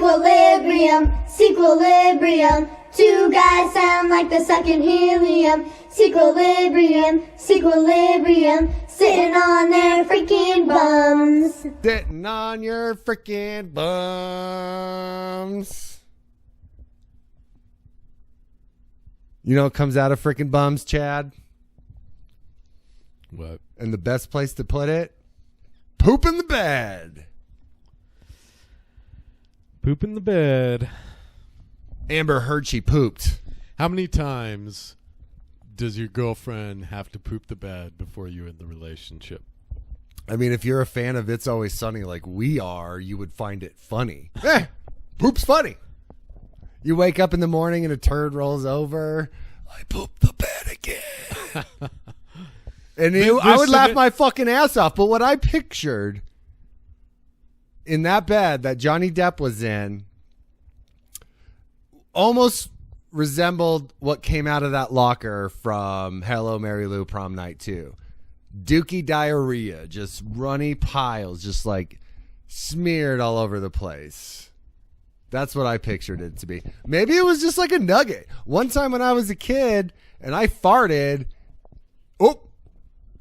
Sequelibrium, sequelibrium. Two guys sound like they're sucking helium. Sequelibrium, sequelibrium. Sitting on their freaking bums. Sitting on your freaking bums. You know what comes out of freaking bums, Chad? What? And the best place to put it? Poop in the bed. Poop in the bed. Amber heard she pooped. How many times does your girlfriend have to poop the bed before you're in the relationship? I mean, if you're a fan of It's Always Sunny like we are, you would find it funny. Poop's funny. You wake up in the morning and a turd rolls over. I pooped the bed again. And I would laugh my fucking ass off. But what I pictured in that bed that Johnny Depp was in almost resembled what came out of that locker from Hello, Mary Lou Prom Night 2. Dookie diarrhea, just runny piles, just like smeared all over the place. That's what I pictured it to be. Maybe it was just like a nugget. One time when I was a kid and I farted,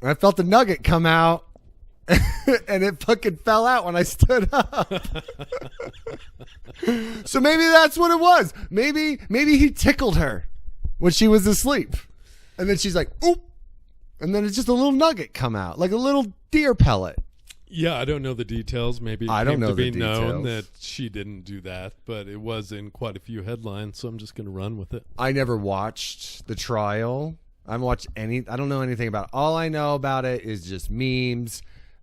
I felt the nugget come out and it fucking fell out when I stood up. So maybe that's what it was. Maybe he tickled her when she was asleep. And then she's like, oop. And then it's just a little nugget come out, like a little deer pellet. Yeah, I don't know the details. Maybe it I don't came know to be the known details. that she didn't do that, but it was in quite a few headlines, so I'm just going to run with it. I never watched the trial. I haven't watched any. I don't know anything about it. All I know about it is just memes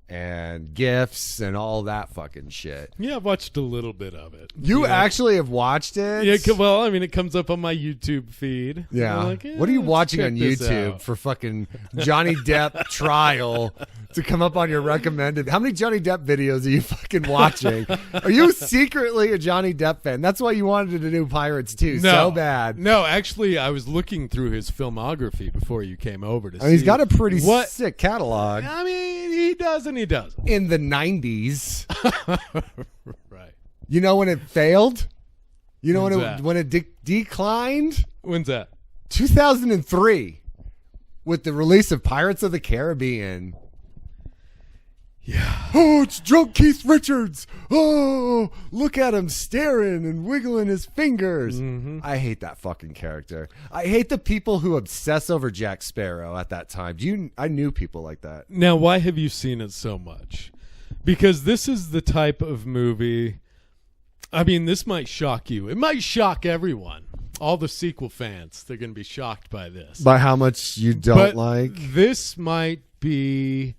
and GIFs and all that fucking shit. Yeah, I've watched a little bit of it. You actually have watched it? Yeah, well, I mean, it comes up on my YouTube feed. Yeah. I'm like, What are you let's watching check on this YouTube out. for fucking Johnny Depp trial to come up on your recommended? How many Johnny Depp videos are you fucking watching? Are you secretly a Johnny Depp fan? That's why you wanted to do Pirates 2 so bad. No, actually, I was looking through his filmography before you came over to see. He's got a pretty sick catalog. I mean, he does and he doesn't. In the 90s. Right. You know when it failed? You know When's when it declined? When's that? 2003 with the release of Pirates of the Caribbean. Yeah. Oh, it's drunk Keith Richards. Oh, look at him staring and wiggling his fingers. Mm-hmm. I hate that fucking character. I hate the people who obsess over Jack Sparrow at that time. I knew people like that. Now, why have you seen it so much? Because this is the type of movie. I mean, this might shock you. It might shock everyone. All the sequel fans, they're going to be shocked by this. By how much you don't like? This might be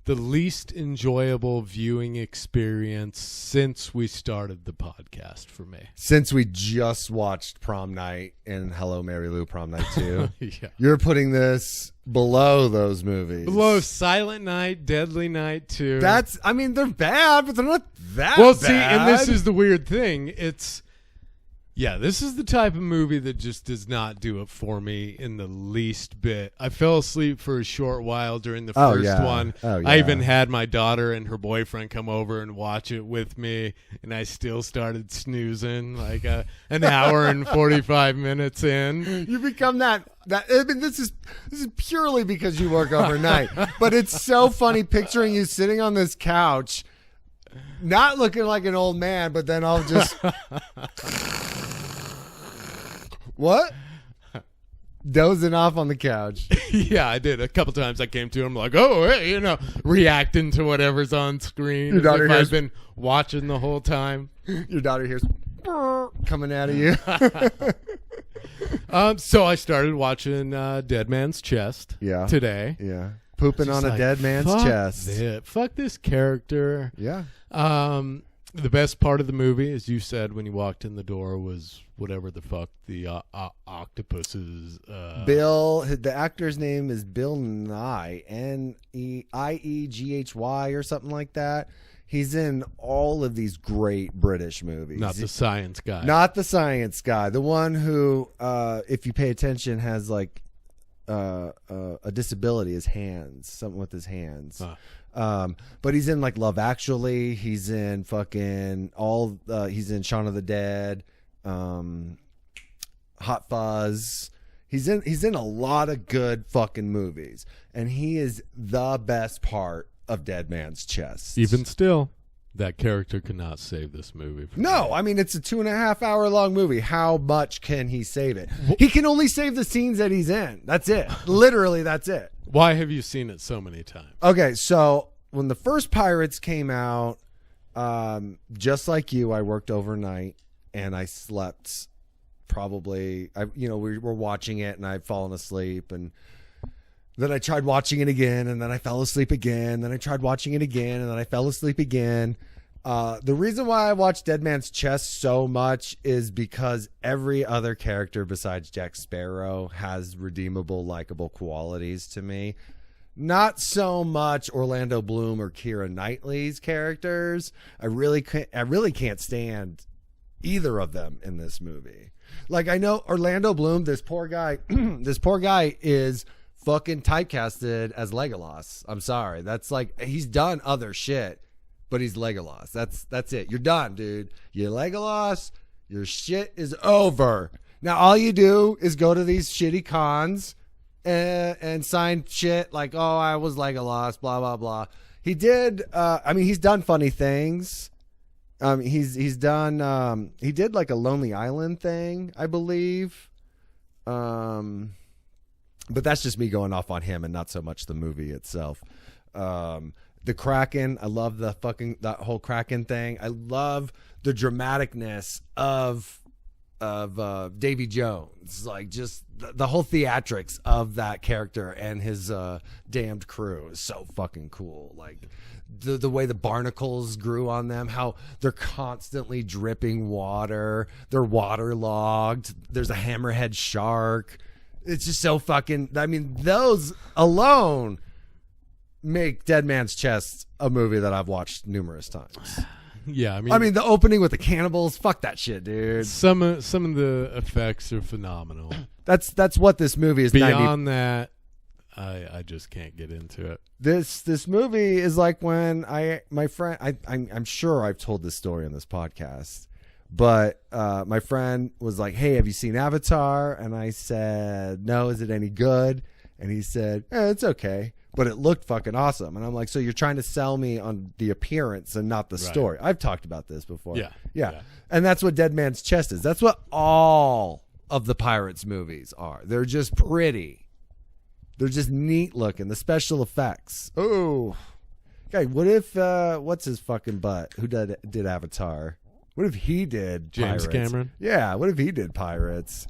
the least enjoyable viewing experience since we started the podcast for me. Since we just watched Prom Night and Hello, Mary Lou Prom Night 2. Yeah. You're putting this below those movies. Below Silent Night, Deadly Night 2. I mean, they're bad, but they're not that well, bad. see, and this is the weird thing. This is the type of movie that just does not do it for me in the least bit. I fell asleep for a short while during the first one. Oh, yeah. I even had my daughter and her boyfriend come over and watch it with me, and I still started snoozing like an hour and 45 minutes in. You become that. I mean, this is purely because you work overnight. But it's so funny picturing you sitting on this couch, not looking like an old man, but then I'll just what? Dozing off on the couch. Yeah, I did. A couple times I came to him like, oh, hey, reacting to whatever's on screen. Your daughter as if hears- I've been watching the whole time. Your daughter hears coming out of you. So I started watching Dead Man's Chest today. Yeah. Pooping Just on a like, dead man's fuck chest. Fuck this character. Yeah. The best part of the movie, as you said when you walked in the door, was whatever the fuck the octopus's. Bill, the actor's name is Bill Nye, Nieghy or something like that. He's in all of these great British movies. Not the science guy. Not the science guy. The one who, if you pay attention, has like a disability. His hands, something with his hands. But he's in like Love Actually. He's in fucking he's in Shaun of the Dead, Hot Fuzz. He's in a lot of good fucking movies, and he is the best part of Dead Man's Chest. Even still, that character could not save this movie. No, I mean, it's a 2.5 hour long movie. How much can he save it? He can only save the scenes that he's in. That's it. Literally, that's it. Why have you seen it so many times? Okay, so when the first Pirates came out, just like you, I worked overnight and I slept. Probably, we were watching it and I'd fallen asleep, and then I tried watching it again, and then I fell asleep again. Then I tried watching it again, and then I fell asleep again. The reason why I watched Dead Man's Chest so much is because every other character besides Jack Sparrow has redeemable, likable qualities to me. Not so much Orlando Bloom or Keira Knightley's characters. I really can't stand either of them in this movie. Like, I know Orlando Bloom, this poor guy is fucking typecasted as Legolas. I'm sorry. That's like, he's done other shit, but he's Legolas. That's it. You're done, dude. You're Legolas. Your shit is over. Now, all you do is go to these shitty cons and sign shit like, oh, I was Legolas, blah, blah, blah. He did, he's done funny things. He's done, he did like a Lonely Island thing, I believe. But that's just me going off on him and not so much the movie itself. The Kraken, I love that whole Kraken thing. I love the dramaticness of Davy Jones, like just the whole theatrics of that character and his damned crew is so fucking cool. Like the way the barnacles grew on them, how they're constantly dripping water, they're waterlogged, there's a hammerhead shark. It's just so fucking, those alone make Dead Man's Chest a movie that I've watched numerous times. Yeah, the opening with the cannibals, fuck that shit, dude. Some of the effects are phenomenal. That's what this movie is. Beyond that, I just can't get into it. This movie is like when my friend, I'm sure I've told this story on this podcast, but my friend was like, "Hey, have you seen Avatar?" And I said, "No, is it any good?" And he said, "It's okay, but it looked fucking awesome." And I'm like, "So you're trying to sell me on the appearance and not the story?" I've talked about this before. Yeah. And that's what Dead Man's Chest is. That's what all of the Pirates movies are. They're just pretty. They're just neat looking. The special effects. Oh, okay. What if what's his fucking butt? Who did Avatar? What if he did James Pirates? Cameron? Yeah. What if he did Pirates?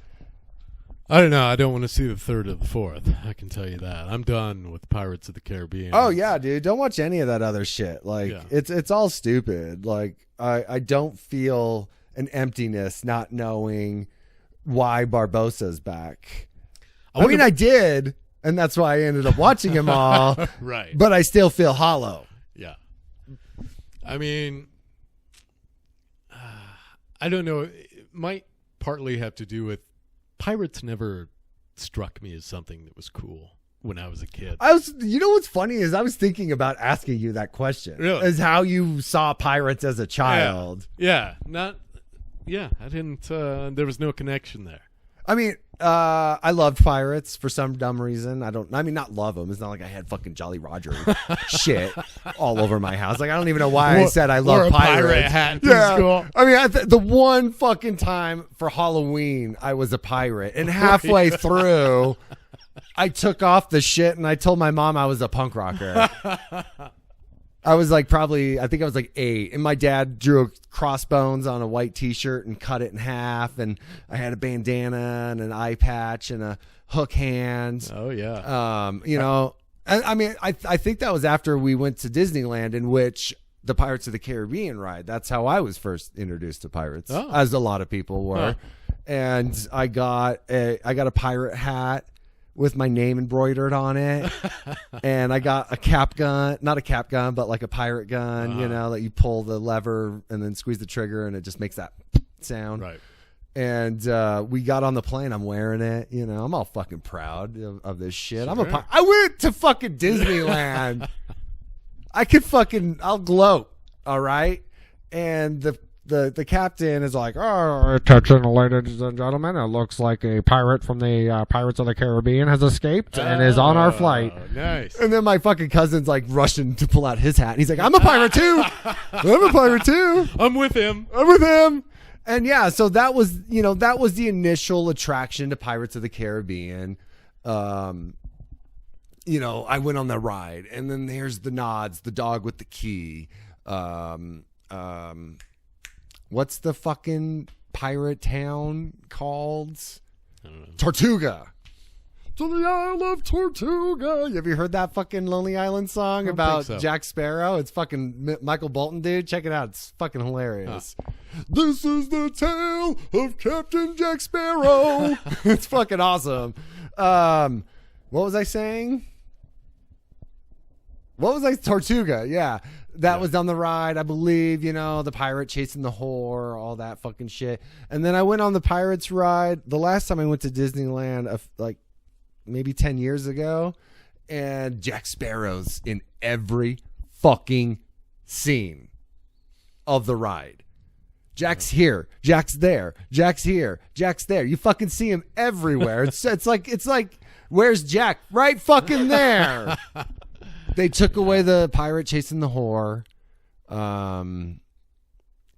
I don't know. I don't want to see the third or the fourth. I can tell you that. I'm done with Pirates of the Caribbean. Oh yeah, dude. Don't watch any of that other shit. Like it's all stupid. Like I don't feel an emptiness not knowing why Barbossa's back. I did, and that's why I ended up watching them all. Right. But I still feel hollow. Yeah. I don't know. It might partly have to do with Pirates never struck me as something that was cool when I was a kid. You know what's funny is I was thinking about asking you that question. Really? Is how you saw Pirates as a child. Yeah. I didn't, there was no connection there. I loved Pirates for some dumb reason. Not love them. It's not like I had fucking Jolly Roger shit all over my house. Like, I don't even know why I said I love Pirates. Pirate hat in school. The one fucking time for Halloween, I was a pirate. And halfway through, I took off the shit and I told my mom I was a punk rocker. I was like I think I was like 8, and my dad drew crossbones on a white t-shirt and cut it in half, and I had a bandana and an eye patch and a hook hand. Oh yeah. I think that was after we went to Disneyland, in which the Pirates of the Caribbean ride. That's how I was first introduced to pirates, as a lot of people were. And I got a pirate hat with my name embroidered on it. And I got a cap gun, not a cap gun, but like a pirate gun, that you pull the lever and then squeeze the trigger and it just makes that sound. Right. And we got on the plane. I'm wearing it. I'm all fucking proud of this shit. Sure. I went to fucking Disneyland. I'll gloat. All right. And the captain is like, oh, attention, ladies and gentlemen. It looks like a pirate from the Pirates of the Caribbean has escaped and is on our flight. Nice. And then my fucking cousin's like rushing to pull out his hat. And he's like, I'm a pirate too. I'm a pirate too. I'm with him. And yeah, so that was the initial attraction to Pirates of the Caribbean. I went on the ride, and then there's the nods, the dog with the key. What's the fucking pirate town called? I don't know. Tortuga. To the Isle of Tortuga. Have you heard that fucking Lonely Island song about so. Jack Sparrow? It's fucking Michael Bolton, dude. Check it out. It's fucking hilarious. This is the tale of Captain Jack Sparrow. It's fucking awesome. What was I saying? Tortuga, yeah. That was on the ride, I believe, the pirate chasing the whore, all that fucking shit. And then I went on the Pirates ride the last time I went to Disneyland, like maybe 10 years ago, and Jack Sparrow's in every fucking scene of the ride. Jack's here, Jack's there, Jack's here, Jack's there. You fucking see him everywhere. It's like where's Jack? Right fucking there. They took away the pirate chasing the whore,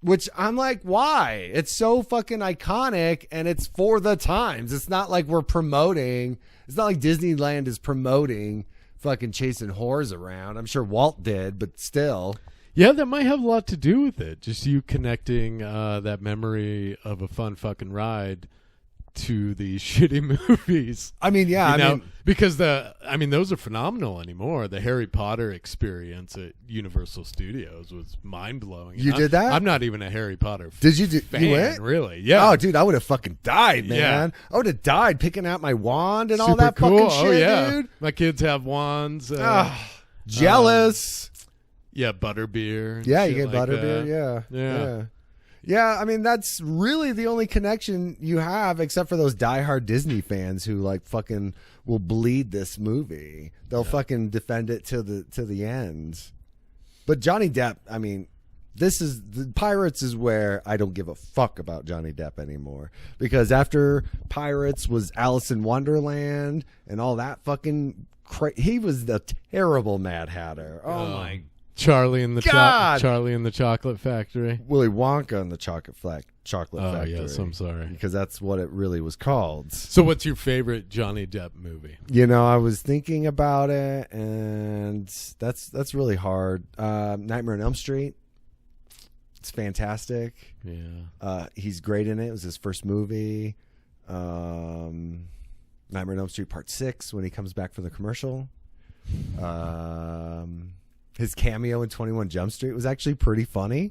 which I'm like, why? It's so fucking iconic, and it's for the times. It's not like we're promoting. It's not like Disneyland is promoting fucking chasing whores around. I'm sure Walt did, but still. Yeah, that might have a lot to do with it. Just you connecting that memory of a fun fucking ride to these shitty movies. I mean, yeah, because those are phenomenal anymore. The Harry Potter experience at Universal Studios was mind blowing. You did that? I'm not even a Harry Potter Did you fan, you went? Really? Yeah. Oh, dude, I would have fucking died, man. Yeah. I would have died picking out my wand and all Super that cool. fucking shit, yeah. dude. My kids have wands. Jealous. Yeah, butterbeer. Yeah, you shit get like butterbeer. that. Yeah. Yeah, I mean, that's really the only connection you have, except for those diehard Disney fans who like fucking will bleed this movie. They'll fucking defend it to the end. But Johnny Depp, I mean, the Pirates is where I don't give a fuck about Johnny Depp anymore, because after Pirates was Alice in Wonderland and all that fucking he was the terrible Mad Hatter. Oh my Charlie and the God. Charlie and the Chocolate Factory. Willy Wonka and the Chocolate Factory. Oh yes, I'm sorry. Because that's what it really was called. So what's your favorite Johnny Depp movie? I was thinking about it, and that's really hard. Nightmare on Elm Street. It's fantastic. Yeah. He's great in it. It was his first movie. Nightmare on Elm Street Part 6 when he comes back for the commercial. His cameo in 21 Jump Street was actually pretty funny.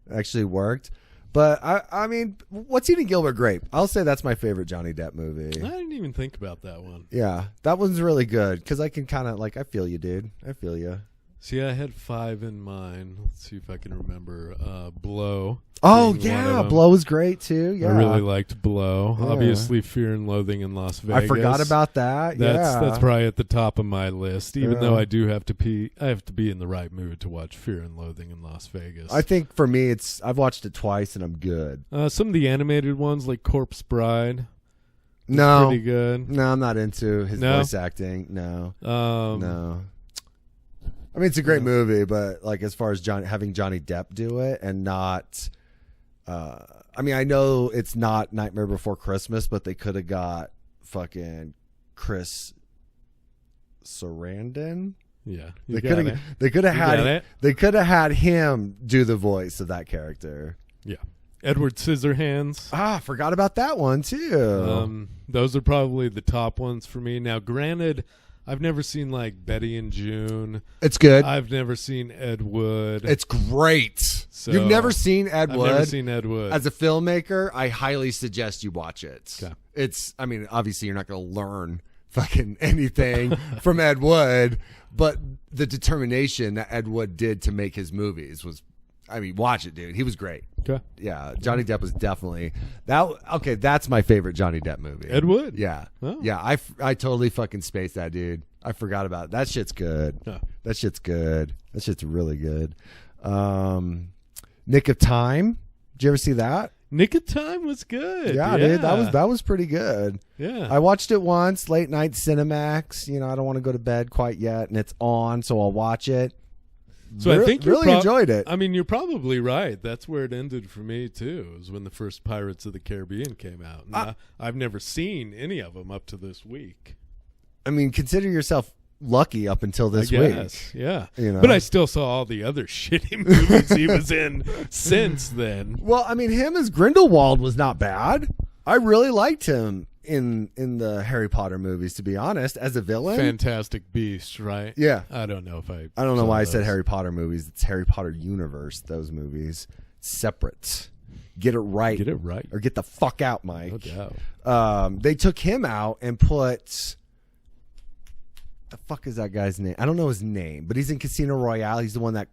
It actually worked. But, I mean, What's Eating Gilbert Grape? I'll say that's my favorite Johnny Depp movie. I didn't even think about that one. Yeah, that one's really good because I can kind of, I feel you, dude. I feel you. See, I had 5 in mind. Let's see if I can remember. Blow. Oh, yeah. Blow was great, too. Yeah. I really liked Blow. Yeah. Obviously, Fear and Loathing in Las Vegas. I forgot about that. That's probably at the top of my list, even though I do have to pee. I have to be in the right mood to watch Fear and Loathing in Las Vegas. I think for me, I've watched it twice and I'm good. Some of the animated ones, like Corpse Bride. No. Pretty good. No, I'm not into his voice acting. No. No. I mean, it's a great movie, but as far as having Johnny Depp do it and not, I mean, I know it's not Nightmare Before Christmas, but they could have got fucking Chris Sarandon. Yeah, they could have had him do the voice of that character. Yeah, Edward Scissorhands. Forgot about that one too. Those are probably the top ones for me. Now, granted, I've never seen Betty and June. It's good. I've never seen Ed Wood. It's great. So, You've never seen Ed Wood? I've never seen Ed Wood. As a filmmaker, I highly suggest you watch it. Okay. I mean, obviously you're not going to learn fucking anything from Ed Wood, but the determination that Ed Wood did to make his movies was, I mean, watch it, dude. He was great. Okay. Yeah, Johnny Depp was definitely that. Okay, that's my favorite Johnny Depp movie. Ed Wood. Yeah. Oh. Yeah, I totally fucking spaced that, dude. I forgot about it. That shit's good. Yeah. That shit's good. That shit's really good. Nick of Time. Did you ever see that? Nick of Time was good. Yeah, dude. That was pretty good. Yeah. I watched it once, late night Cinemax. You know, I don't want to go to bed quite yet, and it's on, so I'll watch it. So I think you really enjoyed it. I mean, you're probably right. That's where it ended for me too. Was when the first Pirates of the Caribbean came out. And I've never seen any of them up to this week. I mean, consider yourself lucky up until this I week. guess, yeah. You know? But I still saw all the other shitty movies he was in since then. Well, I mean, him as Grindelwald was not bad. I really liked him in the Harry Potter movies, to be honest, as a villain. Fantastic Beasts, right? Yeah. I don't know if I don't know saw why those. I said Harry Potter movies. It's Harry Potter universe, those movies. Separate. Get it right. Get it right. Or get the fuck out, Mike. No doubt. They took him out and put... The fuck is that guy's name? I don't know his name, but he's in Casino Royale. He's the one that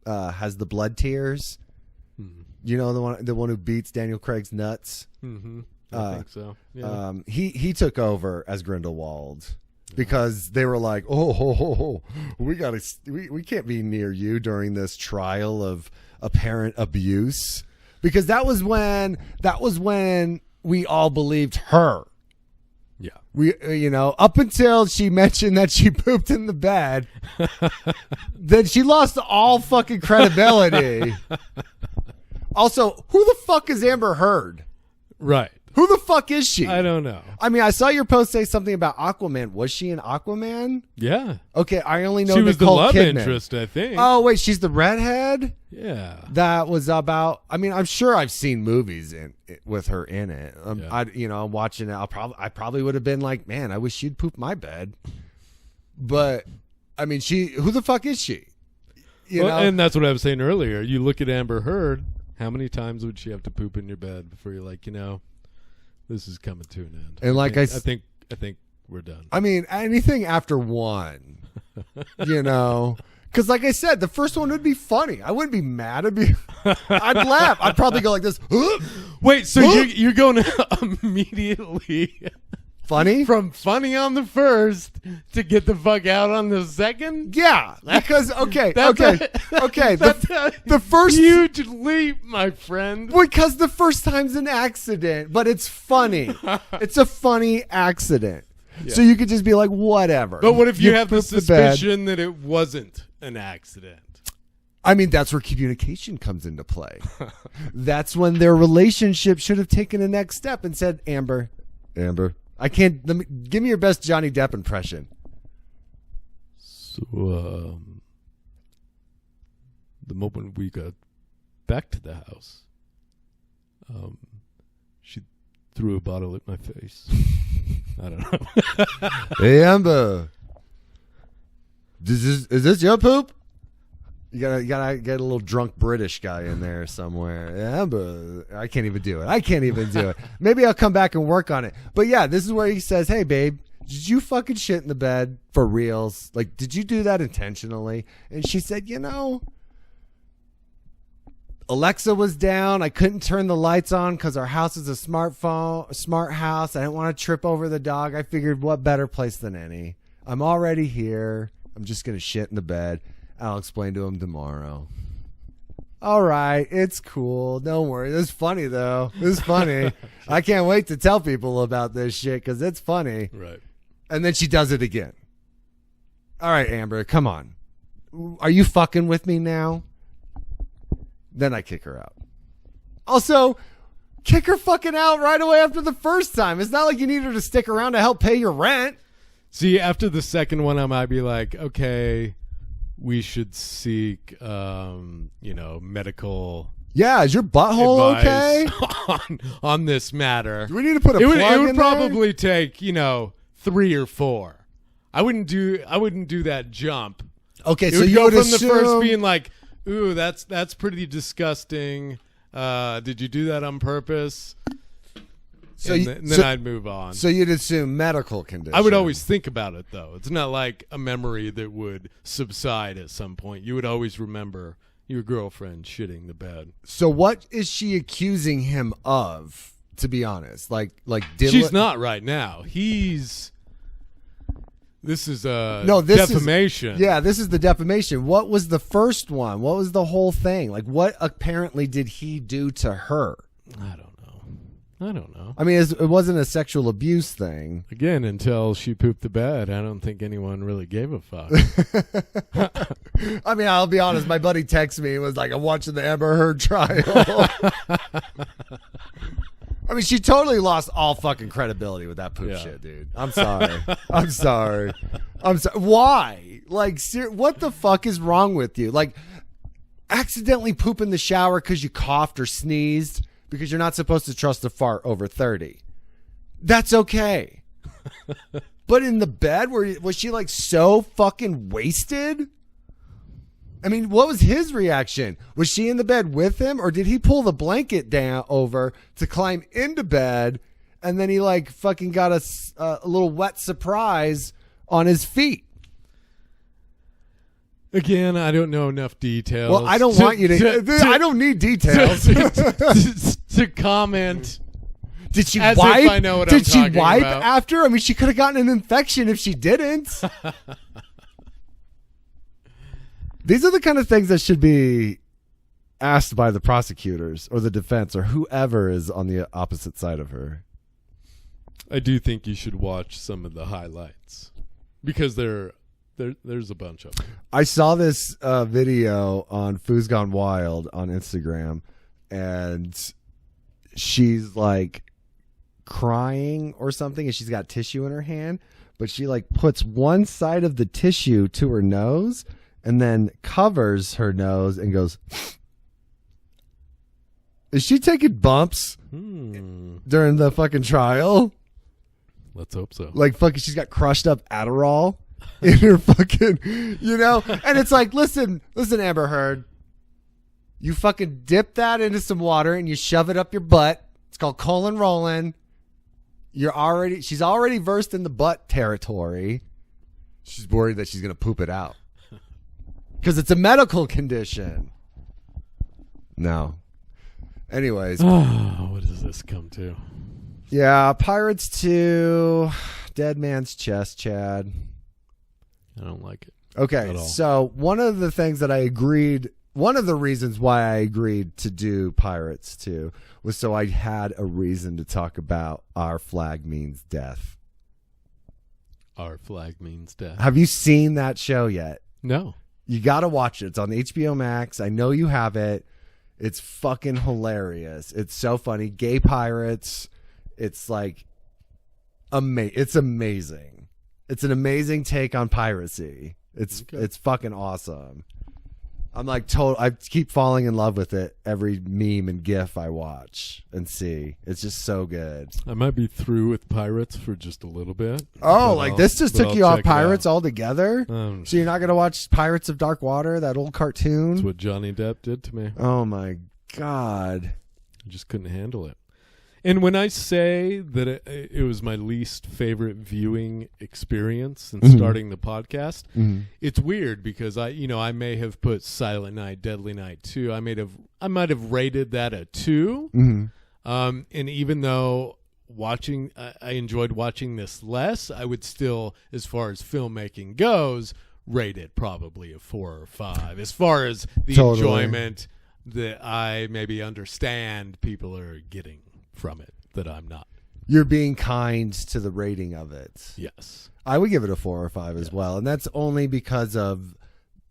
has the blood tears. You know, the one who beats Daniel Craig's nuts. Mm-hmm. I think so. Yeah. He took over as Grindelwald because they were like, oh, we can't be near you during this trial of apparent abuse, because that was when we all believed her. Yeah. We, up until she mentioned that she pooped in the bed, then she lost all fucking credibility. Also, who the fuck is Amber Heard? Right. Who the fuck is she? I don't know. I mean, I saw your post say something about Aquaman. Was she in Aquaman? Yeah. Okay, I only know She was the Nicole love Kidman. interest, I think. Oh, wait, she's the redhead? Yeah. That was about, I mean, I'm sure I've seen movies with her in it. Yeah. I'm watching it. I probably would have been like, man, I wish she'd poop my bed. But, I mean, who the fuck is she? You know? And that's what I was saying earlier. You look at Amber Heard, how many times would she have to poop in your bed before you're like, this is coming to an end? And like I think we're done. I mean, anything after one, because like I said, the first one would be funny. I wouldn't be mad. I'd laugh. I'd probably go like this. Wait, so you're going to immediately funny from funny on the first to get the fuck out on the second? Yeah, because okay. That's The first huge leap, my friend. Because the first time's an accident, but it's funny. It's a funny accident. Yeah. So you could just be like, whatever. But what if you have the suspicion that it wasn't an accident? I mean, that's where communication comes into play. That's when their relationship should have taken a next step and said, Amber, I can't. Give me your best Johnny Depp impression. So, the moment we got back to the house, she threw a bottle at my face. I don't know. Hey, Amber, is this your poop? You gotta get a little drunk British guy in there somewhere. Amber, I can't even do it. Maybe I'll come back and work on it. But yeah, this is where he says, hey, babe, did you fucking shit in the bed for reals? Like, did you do that intentionally? And she said, Alexa was down. I couldn't turn the lights on because our house is a smart house. I didn't want to trip over the dog. I figured what better place than any. I'm already here. I'm just going to shit in the bed. I'll explain to him tomorrow. All right. It's cool. Don't worry. This is funny, though. This is funny. I can't wait to tell people about this shit because it's funny. Right. And then she does it again. All right, Amber, come on. Are you fucking with me now? Then I kick her out. Also, kick her fucking out right away after the first time. It's not like you need her to stick around to help pay your rent. See, after the second one, I might be like, okay, we should seek, medical. Yeah, is your butthole okay? on this matter. Do we need to put a plug in there? It would probably take, 3 or 4. I wouldn't do that jump. Okay, it so would you go would from assume... the first being like, ooh, that's pretty disgusting. Did you do that on purpose? So then I'd move on. So you'd assume medical condition. I would always think about it, though. It's not like a memory that would subside at some point. You would always remember your girlfriend shitting the bed. So what is she accusing him of, to be honest? Like She's not right now. This is defamation. defamation. This is the defamation. What was the first one? What was the whole thing? Like, what apparently did he do to her? I don't know. I mean, it wasn't a sexual abuse thing. Again, until she pooped the bed, I don't think anyone really gave a fuck. I mean, I'll be honest. My buddy texted me and was like, I'm watching the Amber Heard trial. I mean, she totally lost all fucking credibility with that poop shit, dude. I'm sorry. I'm sorry. Why? Like, what the fuck is wrong with you? Like, accidentally poop in the shower because you coughed or sneezed because you're not supposed to trust a fart over 30. That's okay. But in the bed, was she like so fucking wasted? I mean, what was his reaction? Was she in the bed with him, or did he pull the blanket down over to climb into bed, and then he like fucking got a little wet surprise on his feet? Again, I don't know enough details. Well, I don't want you to. I don't need details to comment. Did she As wipe? if I know what Did I'm she talking wipe about. after? I mean, she could have gotten an infection if she didn't. These are the kind of things that should be asked by the prosecutors or the defense or whoever is on the opposite side of her. I do think you should watch some of the highlights because there's a bunch of them. I saw this video on Foos Gone Wild on Instagram, and she's like crying or something, and she's got tissue in her hand, but she like puts one side of the tissue to her nose and then covers her nose and goes. Is she taking bumps during the fucking trial? Let's hope so. Like fucking, she's got crushed up Adderall in her fucking, you know? And it's like, listen, Amber Heard. You fucking dip that into some water and you shove it up your butt. It's called colon rolling. She's already versed in the butt territory. She's worried that she's going to poop it out. Because it's a medical condition. No. Anyways. What does this come to? Yeah, Pirates 2, Dead Man's Chest, Chad. I don't like it. Okay, so one of the things that I agreed, one of the reasons why I agreed to do Pirates 2 was so I had a reason to talk about Our Flag Means Death. Our Flag Means Death. Have you seen that show yet? No. You got to watch it. It's on HBO Max. I know you have it. It's fucking hilarious. It's so funny. Gay pirates. It's like, it's amazing. It's an amazing take on piracy. It's fucking awesome. I'm like I keep falling in love with it every meme and GIF I watch and see. It's just so good. I might be through with pirates for just a little bit. Oh, like this just took you off Pirates out. altogether? So you're not going to watch Pirates of Dark Water, that old cartoon? That's what Johnny Depp did to me. Oh my God. I just couldn't handle it. And when I say that it was my least favorite viewing experience since starting the podcast, it's weird because I may have put Silent Night, Deadly Night 2. I might have rated that a 2. And even though I enjoyed watching this less, I would still, as far as filmmaking goes, rate it probably a 4 or 5. As far as the enjoyment that I maybe understand people are getting from it that I'm not. You're being kind to the rating of it. Yes. I would give it a 4 or 5 as well. And that's only because of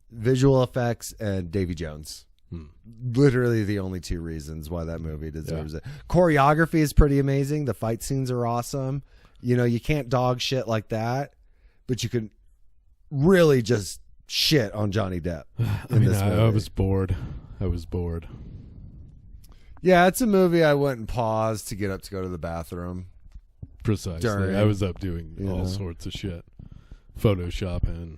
visual effects and Davy Jones. Literally the only 2 reasons why that movie deserves it. Choreography is pretty amazing. The fight scenes are awesome. You know, you can't dog shit like that, but you can really just shit on Johnny Depp in this movie. I was bored. Yeah, it's a movie I wouldn't pause to get up to go to the bathroom. Precisely. I was up doing all sorts of shit. Photoshopping.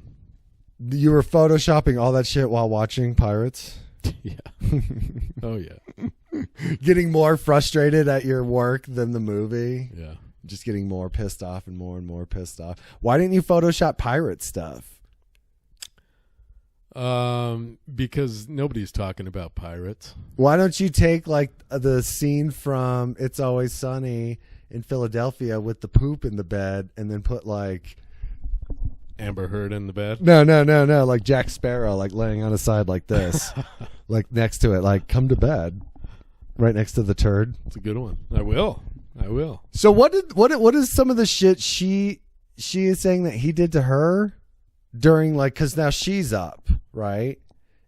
You were photoshopping all that shit while watching Pirates? Yeah. Oh, yeah. Getting more frustrated at your work than the movie? Yeah. Just getting more pissed off and more pissed off. Why didn't you Photoshop pirate stuff? Because nobody's talking about pirates. Why don't you take like the scene from It's Always Sunny in Philadelphia with the poop in the bed and then put like Amber Heard in the bed? No. Like Jack Sparrow, like laying on his side like this, like next to it, like come to bed, right next to the turd. It's a good one. I will. So what is some of the shit she is saying that he did to her during, like, because now she's up, right,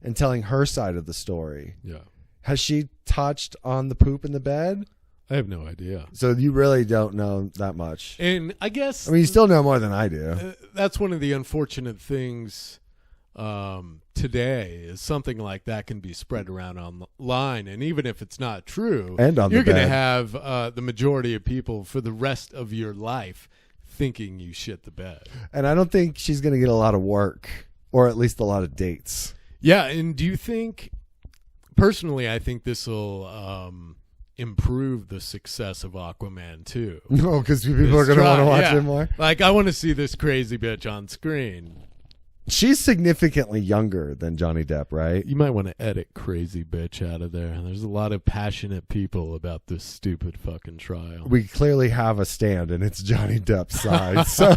and telling her side of the story. Yeah. Has she touched on the poop in the bed? I have no idea. So you really don't know that much. And I guess... I mean, you still know more than I do. That's one of the unfortunate things today is something like that can be spread around online. And even if it's not true, And on the you're going to bed. have the majority of people for the rest of your life thinking you shit the bed. And I don't think she's going to get a lot of work, or at least a lot of dates. Yeah, and do you think... Personally, I think this will improve the success of Aquaman 2. No, because people are going to want to watch it more. Like, I want to see this crazy bitch on screen. She's significantly younger than Johnny Depp, right? You might want to edit crazy bitch out of there. There's a lot of passionate people about this stupid fucking trial. We clearly have a stand, and it's Johnny Depp's side. So,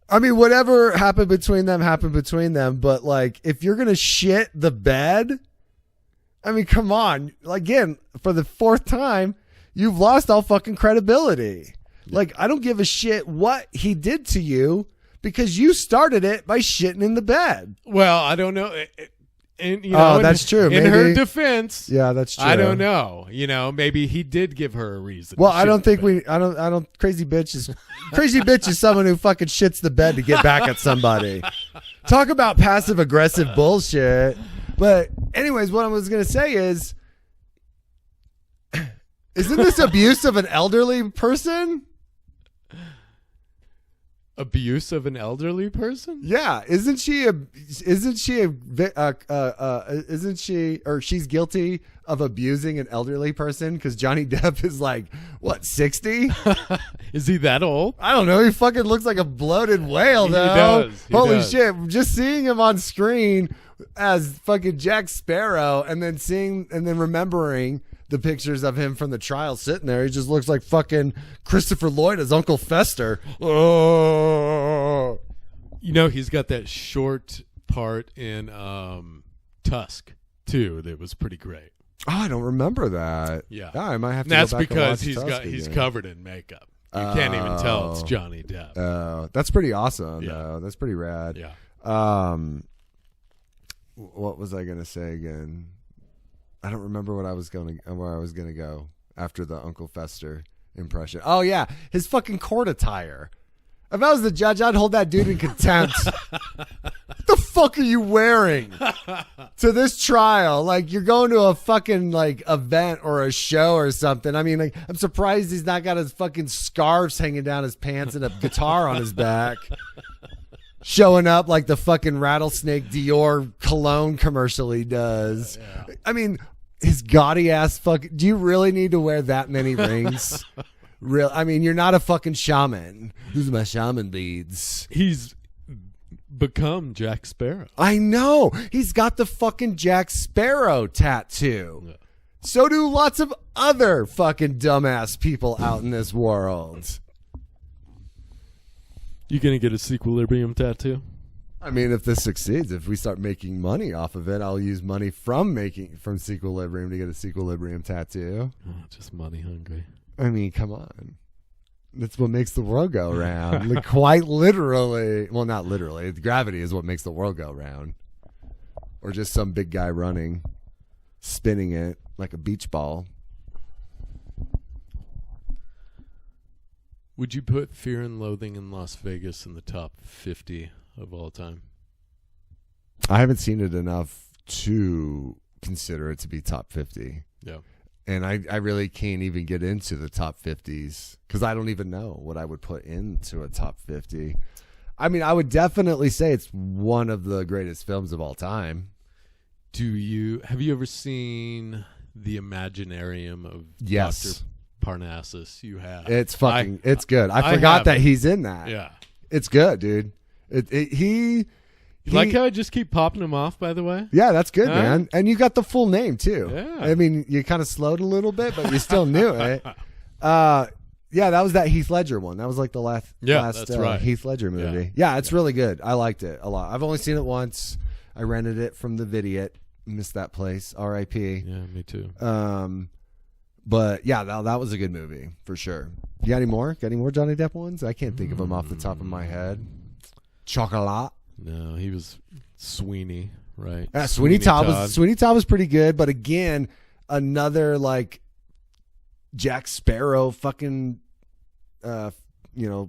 I mean, whatever happened between them happened between them. But, like, if you're going to shit the bed, I mean, come on. Again, for the fourth time, you've lost all fucking credibility. Like, I don't give a shit what he did to you because you started it by shitting in the bed. Well, I don't know. And, you know, that's true. In Maybe. her defense, Yeah, that's true. I don't know. You know, maybe he did give her a reason. Well, to I shit don't the think bed. I don't, crazy bitch is someone who fucking shits the bed to get back at somebody. Talk about passive aggressive bullshit. But anyways, what I was going to say is, isn't this abuse of an elderly person? Abuse of an elderly person? Yeah, isn't she she's guilty of abusing an elderly person because Johnny Depp is like, what, 60? Is he that old? I don't know. He fucking looks like a bloated whale, He though. does. He Holy does. shit. Just seeing him on screen as fucking Jack Sparrow and then remembering the pictures of him from the trial sitting there, he just looks like fucking Christopher Lloyd as Uncle Fester. Oh. You know, he's got that short part in Tusk, too, that was pretty great. Oh, I don't remember that. Yeah. I might have to That's go back because and watch Tusk he's again. covered in makeup. You can't even tell it's Johnny Depp. That's pretty awesome, Yeah. though. That's pretty rad. Yeah. What was I going to say again? I don't remember where I was going to go after the Uncle Fester impression. Oh yeah, his fucking court attire. If I was the judge, I'd hold that dude in contempt. What the fuck are you wearing to this trial? Like, you're going to a fucking like event or a show or something. I mean, like, I'm surprised he's not got his fucking scarves hanging down his pants and a guitar on his back. Showing up like the fucking rattlesnake Dior cologne commercial he does. Yeah. I mean, his gaudy ass fucking. Do you really need to wear that many rings? I mean, you're not a fucking shaman. Who's my shaman beads? He's become Jack Sparrow. I know. He's got the fucking Jack Sparrow tattoo. Yeah. So do lots of other fucking dumbass people out in this world. You gonna get a Sequelibrium tattoo? I mean, if this succeeds, if we start making money off of it, I'll use money from Sequelibrium to get a Sequelibrium tattoo. Oh, just money hungry. I mean, come on. That's what makes the world go round. Like, quite literally. Well, not literally. Gravity is what makes the world go round. Or just some big guy running, spinning it like a beach ball. Would you put Fear and Loathing in Las Vegas in the top 50 of all time? I haven't seen it enough to consider it to be top 50. Yeah. And I really can't even get into the top 50s because I don't even know what I would put into a top 50. I mean, I would definitely say it's one of the greatest films of all time. Have you ever seen The Imaginarium of Yes. Dr. Parnassus? You have. It's good. I forgot that he's in that. Yeah. It's good, dude. You like how I just keep popping him off, by the way? Yeah, that's good, man. And you got the full name, too. Yeah. I mean, you kind of slowed a little bit, but you still knew it. Yeah, that was that Heath Ledger one. That was like the last that's right. Heath Ledger movie. Yeah, it's really good. I liked it a lot. I've only seen it once. I rented it from the Vidiot. Missed that place. R.I.P. Yeah, me too. But yeah, that was a good movie for sure. You got any more? Got any more Johnny Depp ones? I can't think of them off the top of my head. Chocolat. No, he was Sweeney, right? Sweeney Todd was pretty good, but again, another like Jack Sparrow fucking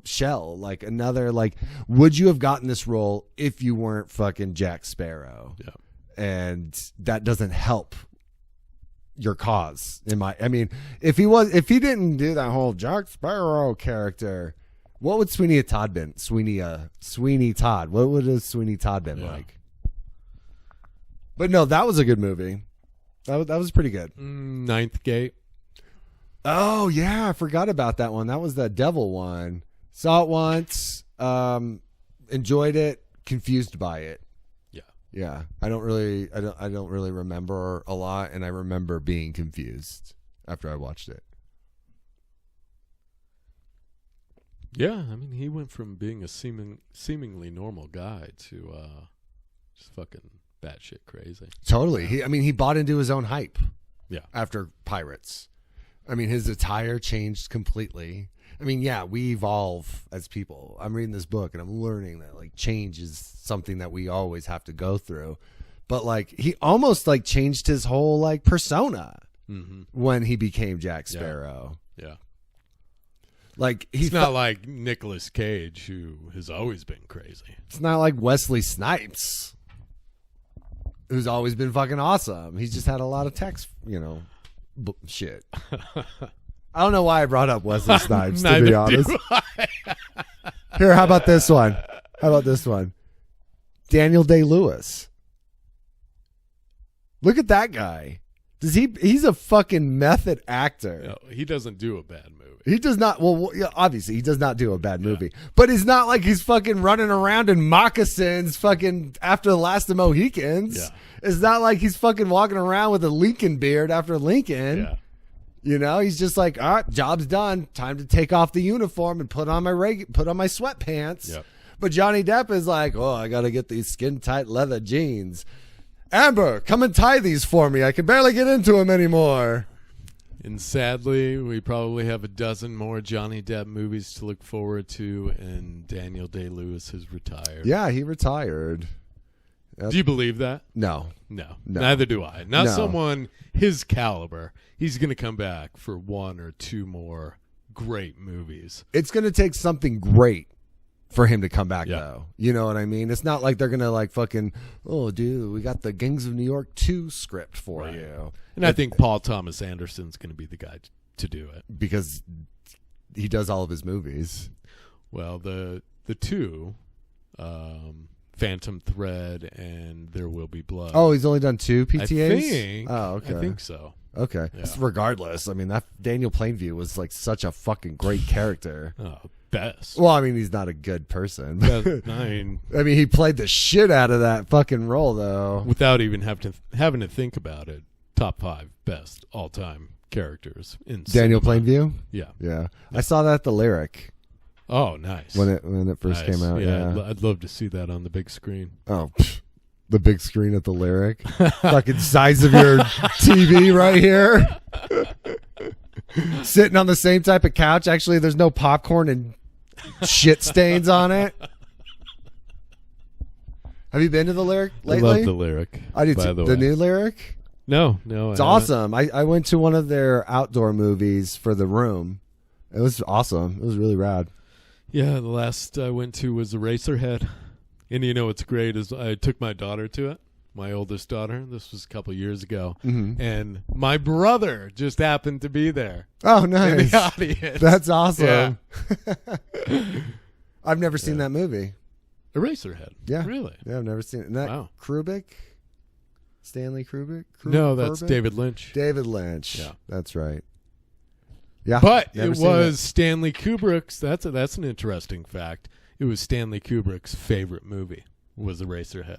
shell. Like another like, would you have gotten this role if you weren't fucking Jack Sparrow? Yeah. And that doesn't help your cause. If he didn't do that whole Jack Sparrow character, what would Sweeney Todd been? Sweeney Todd. What would a Sweeney Todd been like? But no, that was a good movie. That was pretty good. Ninth Gate. Oh yeah, I forgot about that one. That was the devil one. Saw it once. Enjoyed it. Confused by it. Yeah, I don't really remember a lot, and I remember being confused after I watched it. Yeah, he went from being a seemingly normal guy to just fucking batshit crazy. Totally. He bought into his own hype. Yeah. After Pirates, his attire changed completely. We evolve as people. I'm reading this book and I'm learning that like change is something that we always have to go through. But like he almost like changed his whole like persona when he became Jack Sparrow. Yeah. Like he's not like Nicolas Cage, who has always been crazy. It's not like Wesley Snipes, who's always been fucking awesome. He's just had a lot of text, shit. I don't know why I brought up Wesley Snipes, to be honest. Here, how about this one? Daniel Day-Lewis. Look at that guy. He's a fucking method actor. No, he doesn't do a bad movie. He does not. Well, obviously, he does not do a bad movie. But it's not like he's fucking running around in moccasins fucking after the last of Mohicans. Yeah. It's not like he's fucking walking around with a Lincoln beard after Lincoln. Yeah. He's just like, all right, job's done. Time to take off the uniform and put on my sweatpants. Yep. But Johnny Depp is like, oh, I got to get these skin tight leather jeans. Amber, come and tie these for me. I can barely get into them anymore. And sadly, we probably have a dozen more Johnny Depp movies to look forward to, and Daniel Day-Lewis has retired. Yeah, he retired. Do you believe that? No. Neither do I. Not No. someone his caliber. He's going to come back for one or two more great movies. It's going to take something great for him to come back, though. You know what I mean? It's not like they're going to like fucking, oh, dude, we got the Gangs of New York 2 script for you. And I think Paul Thomas Anderson's going to be the guy to do it. Because he does all of his movies. Well, the two, Phantom Thread and There Will Be Blood. Oh, he's only done 2 PTAs? I think so. Okay. Yeah. Regardless, that Daniel Plainview was like such a fucking great character. Oh, best. Well, he's not a good person. He he played the shit out of that fucking role, though. Without even having to think about it, top 5 best all-time characters in Daniel cinema. Plainview? Yeah. I saw that at the Lyric. Oh, nice. When it first came out. Yeah. I'd love to see that on the big screen. Oh, the big screen at the Lyric. Fucking size of your TV right here. Sitting on the same type of couch. Actually, there's no popcorn and shit stains on it. Have you been to the Lyric lately? I love the Lyric. I do by too. the The way. new Lyric? No. It's awesome. I went to one of their outdoor movies for The Room. It was awesome. It was really rad. Yeah, the last I went to was Eraserhead. And what's great is I took my daughter to it, my oldest daughter. This was a couple years ago. Mm-hmm. And my brother just happened to be there. Oh, In nice. the audience. That's awesome. Yeah. I've never seen that movie. Eraserhead. Yeah. Really? Yeah, I've never seen it. Isn't that Wow. Kubrick? Stanley Kubrick? No, that's Kubrick? David Lynch. David Lynch. Yeah. That's right. Yeah. But never it seen was Stanley Kubrick's. That's an interesting fact. It was Stanley Kubrick's favorite movie was Eraserhead.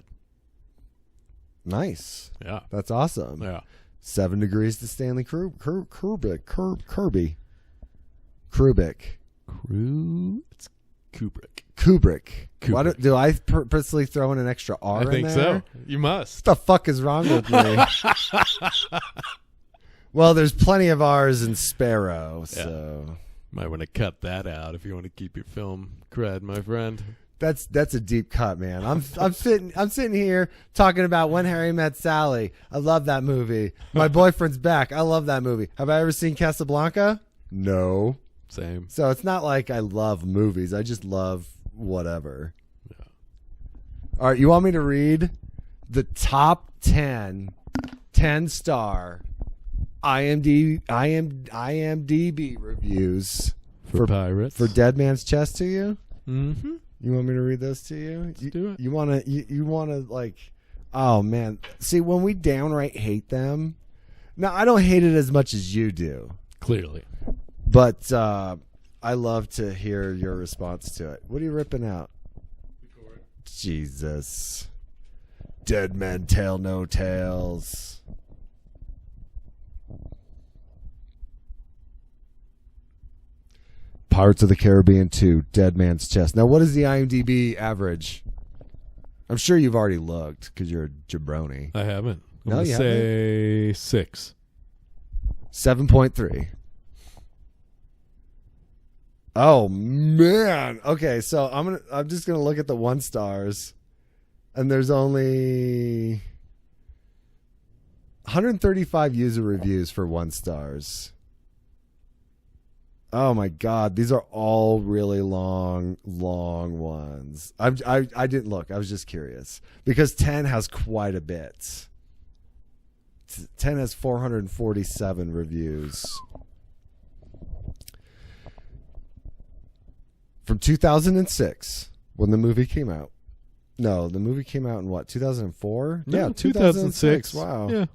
Nice. Yeah. That's awesome. Yeah. 7 Degrees to Stanley Kubrick. Kirby. Kubrick. It's Kubrick. Kubrick. Kubrick. Do I purposely throw in an extra R I in think there? so. You must. What the fuck is wrong with me? Well, there's plenty of R's in Sparrow, so Might want to cut that out if you want to keep your film cred, my friend. that's a deep cut, man. I'm sitting here talking about When Harry Met Sally. I love that movie. My Boyfriend's Back. I love that movie. Have I ever seen Casablanca? No. Same. So it's not like I love movies. I just love whatever. Yeah. All right, you want me to read the top 10-star IMDb reviews For Pirates. for Dead Man's Chest to you? Mm-hmm. You want me to read those to you? Let's do it. You want to like, oh man. See, when we downright hate them, now I don't hate it as much as you do. Clearly. But I love to hear your response to it. What are you ripping out? Jesus. Dead men tell no tales. Pirates of the Caribbean 2, Dead Man's Chest. Now, what is the IMDb average? I'm sure you've already looked because you're a jabroni. I haven't. I'm No, gonna you say 6. 7.3. Oh man. Okay, so I'm just gonna look at the 1 stars, and there's only 135 user reviews for 1 stars. Oh my god, these are all really long ones. I didn't look. I was just curious because 10 has quite a bit. 10 has 447 reviews. From 2006, when the movie came out. No, the movie came out in what, 2004? No, Yeah, 2006. Wow. Yeah.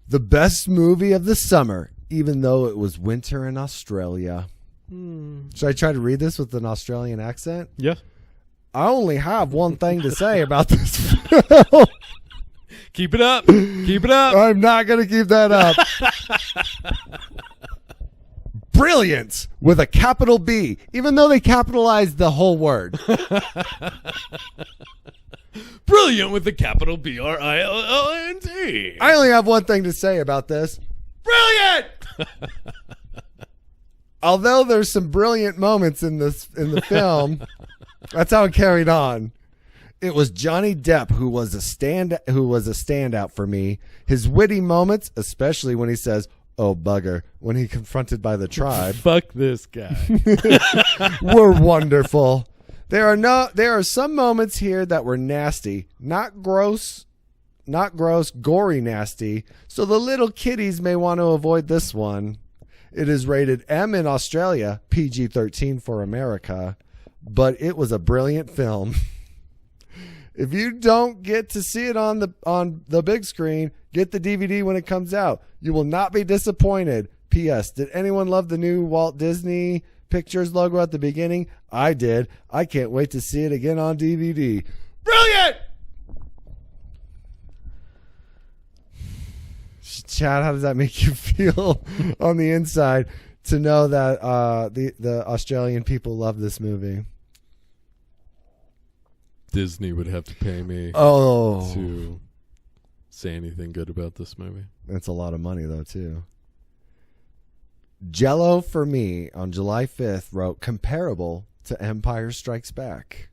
The best movie of the summer, even though it was winter in Australia. Should I try to read this with an Australian accent? Yeah. I only have one thing to say about this film. Keep it up. Keep it up. I'm not going to keep that up. Brilliant with a capital B, even though they capitalized the whole word. Brilliant with the capital BRILLIANT. I only have one thing to say about this. Brilliant! Although there's some brilliant moments in the film, that's how it carried on. It was Johnny Depp who was a standout for me. His witty moments, especially when he says, "Oh bugger," when he confronted by the tribe, Fuck this guy. were wonderful. There are some moments here that were nasty, not gross, gory nasty. So the little kiddies may want to avoid this one. It is rated M in Australia, PG-13 for America, but it was a brilliant film. If you don't get to see it on the big screen, get the DVD when it comes out. You will not be disappointed. P.S. Did anyone love the new Walt Disney Pictures logo at the beginning? I did. I can't wait to see it again on DVD. Brilliant! Chad, how does that make you feel on the inside to know that the Australian people love this movie? Disney would have to pay me to say anything good about this movie. That's a lot of money, though, too. Jello for me on July 5th wrote comparable to Empire Strikes Back.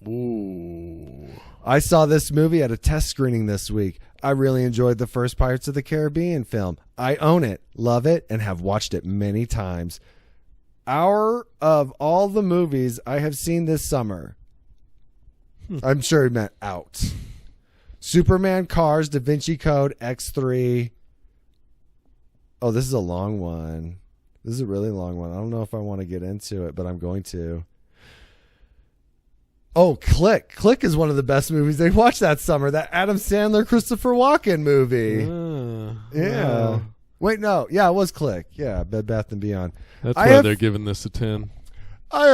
Ooh. I saw this movie at a test screening this week. I really enjoyed the first Pirates of the Caribbean film. I own it, love it, and have watched it many times. Of all the movies I have seen this summer, I'm sure he meant out. Superman, Cars, Da Vinci Code, X3. Oh, this is a long one. This is a really long one. I don't know if I want to get into it, but I'm going to. Oh, Click. Click is one of the best movies they watched that summer. That Adam Sandler, Christopher Walken movie. Yeah. Wow. Wait, no. Yeah, it was Click. Yeah, Bed Bath & Beyond. That's why they're giving this a 10. I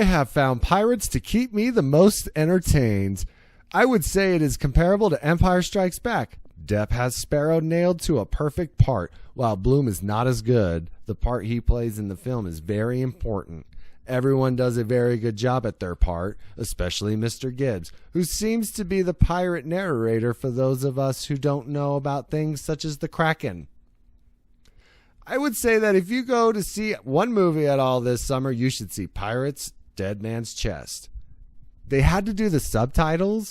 have found Pirates to keep me the most entertained. I would say it is comparable to Empire Strikes Back. Depp has Sparrow nailed to a perfect part. While Bloom is not as good, the part he plays in the film is very important. Everyone does a very good job at their part, especially Mr. Gibbs, who seems to be the pirate narrator for those of us who don't know about things such as the Kraken. I would say that if you go to see one movie at all this summer, you should see Pirates, Dead Man's Chest. They had to do the subtitle,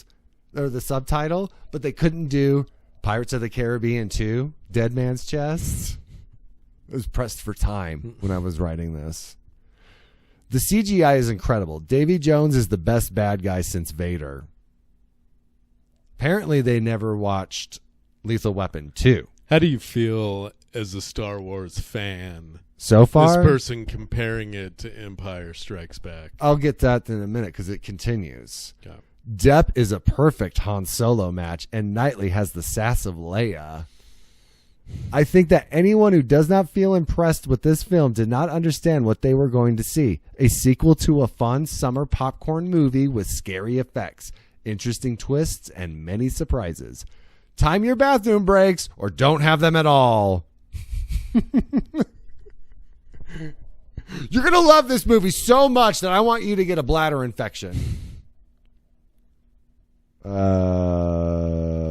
but they couldn't do Pirates of the Caribbean 2, Dead Man's Chest. It was pressed for time when I was writing this. The CGI is incredible. Davy Jones is the best bad guy since Vader. Apparently, they never watched Lethal Weapon 2. How do you feel as a Star Wars fan? So far? This person comparing it to Empire Strikes Back. I'll get that in a minute because it continues. Okay. Depp is a perfect Han Solo match, and Knightley has the sass of Leia. I think that anyone who does not feel impressed with this film did not understand what they were going to see. A sequel to a fun summer popcorn movie with scary effects, interesting twists, and many surprises. Time your bathroom breaks or don't have them at all. You're going to love this movie so much that I want you to get a bladder infection.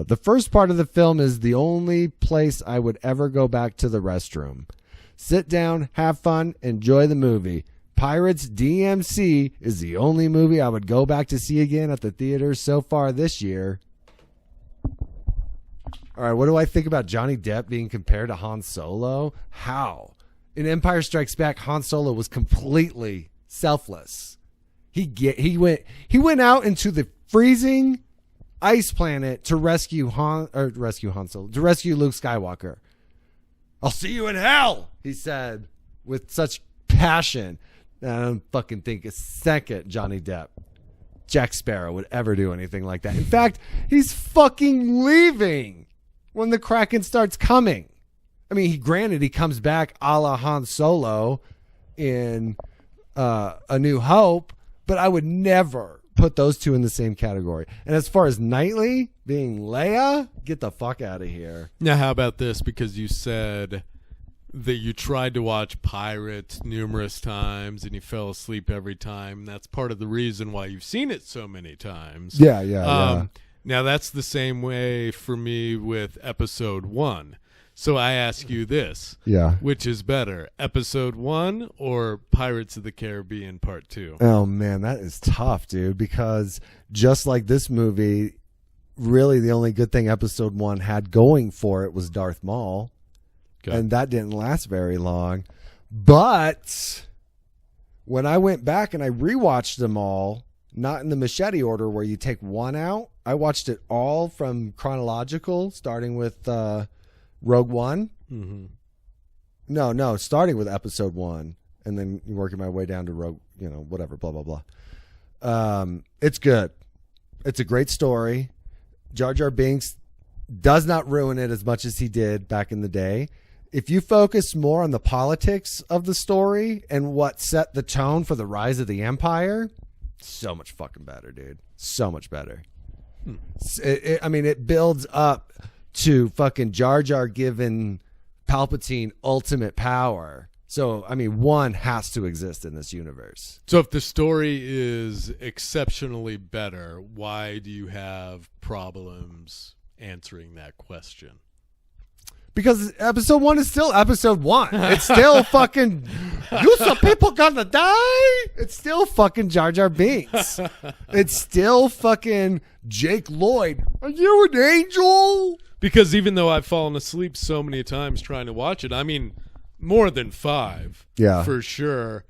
The first part of the film is the only place I would ever go back to the restroom. Sit down, have fun, enjoy the movie. Pirates DMC is the only movie I would go back to see again at the theaters so far this year. All right, what do I think about Johnny Depp being compared to Han Solo? How? In Empire Strikes Back, Han Solo was completely selfless. He went out into the freezing ice planet to rescue Han Solo, to rescue Luke Skywalker. I'll see you in hell, he said with such passion. I don't fucking think a second Johnny Depp, Jack Sparrow, would ever do anything like that. In fact, he's fucking leaving when the Kraken starts coming. I mean, he comes back a la Han Solo in A New Hope, but I would never put those two in the same category. And as far as Knightley being Leia, get the fuck out of here. Now, how about this? Because you said that you tried to watch Pirates numerous times and you fell asleep every time. That's part of the reason why you've seen it so many times. Yeah. Now, that's the same way for me with Episode 1. So I ask you this. Yeah. Which is better, Episode 1 or Pirates of the Caribbean Part 2? Oh, man, that is tough, dude, because just like this movie, really the only good thing Episode 1 had going for it was Darth Maul, and that didn't last very long. But when I went back and I rewatched them all, not in the machete order where you take one out, I watched it all from chronological, starting with Rogue One. Mm-hmm. No, starting with Episode 1 and then working my way down to Rogue, whatever, blah, blah, blah. It's good. It's a great story. Jar Jar Binks does not ruin it as much as he did back in the day. If you focus more on the politics of the story and what set the tone for the rise of the Empire, so much fucking better, dude. So much better. It builds up to fucking Jar Jar giving Palpatine ultimate power. So, one has to exist in this universe. So if the story is exceptionally better, why do you have problems answering that question? Because Episode 1 is still Episode 1. It's still fucking, you some people gonna die? It's still fucking Jar Jar Binks. It's still fucking Jake Lloyd. Are you an angel? Because even though I've fallen asleep so many times trying to watch it, more than 5, for sure,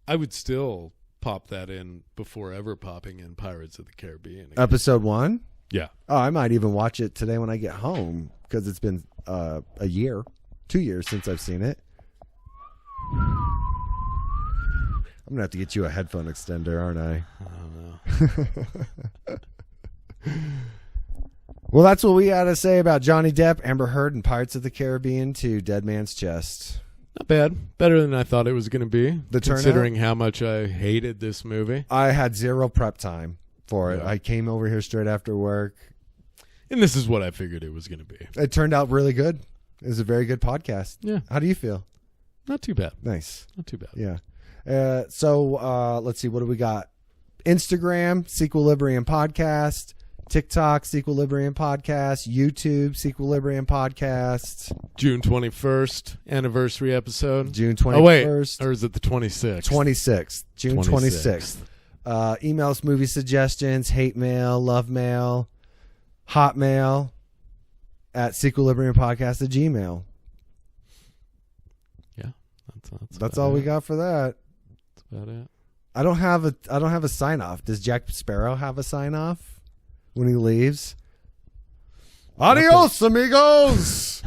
I would still pop that in before ever popping in Pirates of the Caribbean again. Episode 1? Yeah. Oh, I might even watch it today when I get home because it's been a year, 2 years since I've seen it. I'm going to have to get you a headphone extender, aren't I? I don't know. Well, that's what we got to say about Johnny Depp, Amber Heard, and Pirates of the Caribbean 2, Dead Man's Chest. Not bad. Better than I thought it was going to be, considering turnout? how much I hated this movie. I had zero prep time for it. Yeah. I came over here straight after work. And this is what I figured it was going to be. It turned out really good. It was a very good podcast. Yeah. How do you feel? Not too bad. Nice. Not too bad. Yeah. So let's see. What do we got? Instagram, Sequelibrium Podcast. TikTok, Sequelibrium Podcast. YouTube, Sequelibrium Podcast. June 21st, anniversary episode. June 21st. Oh, wait. Or is it the 26th? 26th. June 26th. Emails, movie suggestions, hate mail, love mail, hotmail at sequelibriumpodcast@gmail. Yeah. That's all we got for that. That's about it. I don't have a sign off. Does Jack Sparrow have a sign off when he leaves? Adios, amigos.